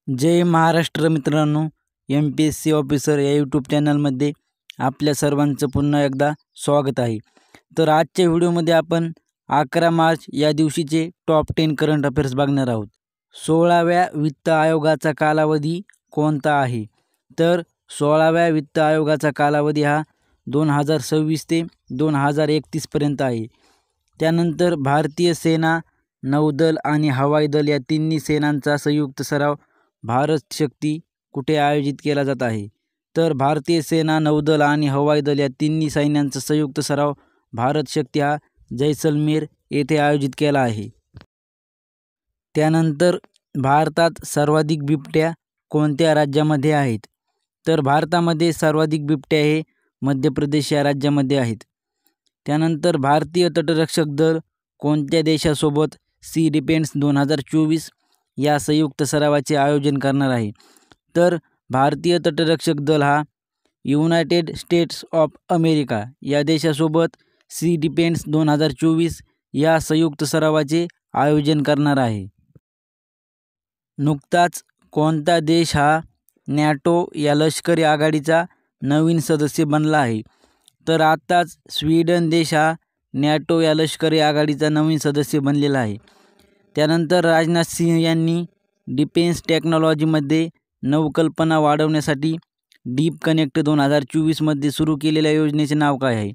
जय महाराष्ट्र मित्रांनो, MPSC officer या YouTube चॅनलमध्ये आपल्या सर्वांचं पुन्हा एकदा स्वागत आहे। तर आजच्या व्हिडिओमध्ये आपण 11 मार्च या दिवशीचे टॉप 10 करंट अफेअर्स बघणार आहोत। 16व्या वित्त आयोगाचा कालावधी कोणता आहे? तर 16व्या वित्त आयोगाचा कालावधी हा 2026 ते 2031 पर्यंत आहे। त्यानंतर भारतीय सेना, नौदल आणि हवाई दल या तिन्ही सेनांचा संयुक्त सराव भारत शक्ती कुठे आयोजित केला जात आहे? तर भारतीय सेना, नौदल आणि हवाई दल या तिन्ही सैन्यांचा संयुक्त सराव भारत शक्ती हा जैसलमेर येथे आयोजित केला आहे। त्यानंतर भारतात सर्वाधिक बिबट्या कोणत्या राज्यामध्ये आहेत? तर भारतामध्ये सर्वाधिक बिबट्या हे मध्य प्रदेश या राज्यामध्ये आहेत। त्यानंतर भारतीय तटरक्षक दल कोणत्या देशासोबत सी डिफेन्स 2024 या संयुक्त सरावाचे आयोजन करणार आहे? तर भारतीय तटरक्षक दल हा युनायटेड स्टेट्स ऑफ अमेरिका या देशासोबत सी डिफेन्स 2024 या संयुक्त सरावाचे आयोजन करणार आहे। नुकताच कोणता देश हा नॅटो या लष्करी आघाडीचा नवीन सदस्य बनला आहे? तर आताच स्वीडन देश हा नॅटो या लष्करी आघाडीचा नवीन सदस्य बनलेला आहे। त्यानंतर राजनाथ सिंह यांनी डिफेन्स टेक्नॉलॉजीमध्ये नवकल्पना वाढवण्यासाठी डीप कनेक्ट 2024 मध्ये सुरू केलेल्या योजनेचे नाव काय आहे?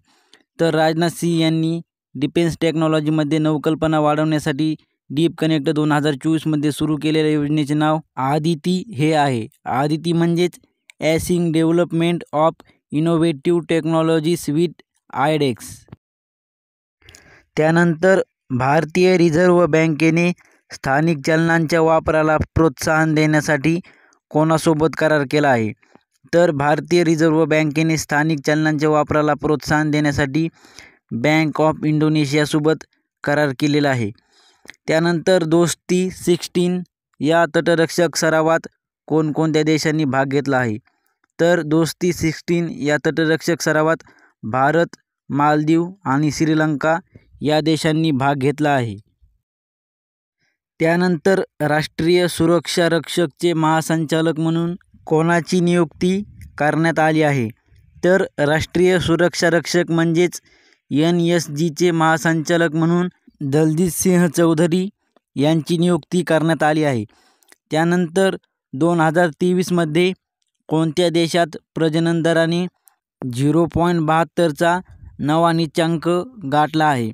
तर राजनाथ सिंह यांनी डिफेन्स टेक्नॉलॉजीमध्ये नवकल्पना वाढवण्यासाठी डीप कनेक्ट 2024 मध्ये सुरू केलेल्या योजनेचे नाव आदिती हे आहे। आदिती म्हणजेच acing development of innovative technologies with iDEX. त्यानंतर भारतीय रिझर्व्ह बँकेने स्थानिक चलनांच्या वापराला प्रोत्साहन देण्यासाठी कोणासोबत करार केला आहे? तर भारतीय रिझर्व्ह बँकेने स्थानिक चलनांच्या वापराला प्रोत्साहन देण्यासाठी बँक ऑफ इंडोनेशियासोबत करार केलेला आहे। त्यानंतर दोस्ती 16 या तटरक्षक सरावात कोणकोणत्या देशांनी भाग घेतला आहे? तर दोस्ती 16 या तटरक्षक सरावात भारत, मालदीव आणि श्रीलंका या देशांनी भाग घेतला आहे। त्यानंतर राष्ट्रीय सुरक्षा रक्षकचे महासंचालक म्हणून कोणाची नियुक्ती करण्यात आली आहे? तर राष्ट्रीय सुरक्षा रक्षक म्हणजेच NSGचे महासंचालक म्हणून दलजीत सिंह चौधरी यांची नियुक्ती करण्यात आली आहे। त्यानंतर 2023 मध्ये कोणत्या देशात प्रजनन दराने 0.72चा नवा नीचांक गाठला आहे?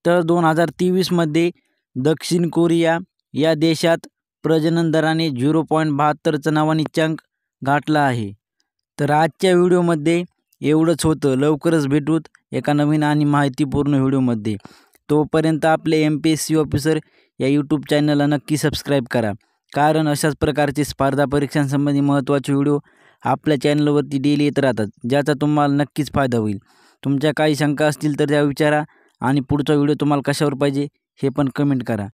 तर 2023 मध्ये दक्षिण कोरिया या देशात प्रजनन दराने 0.72चा नवा नीचांक गाठला आहे। तर आजच्या व्हिडिओमध्ये एवढंच होतं। लवकरच भेटूत एका नवीन आणि माहितीपूर्ण व्हिडिओमध्ये। तोपर्यंत आपले MPSC ऑफिसर या यूट्यूब चॅनलला नक्की सबस्क्राईब करा, कारण अशाच प्रकारचे स्पर्धा परीक्षांसंबंधी महत्त्वाचे व्हिडिओ आपल्या चॅनलवरती डेली येत राहतात, ज्याचा तुम्हाला नक्कीच फायदा होईल। तुमच्या काही शंका असतील तर त्या विचारा आणि पुढचा व्हिडिओ तुम्हाला कशावर पाहिजे हे पण कमेंट करा।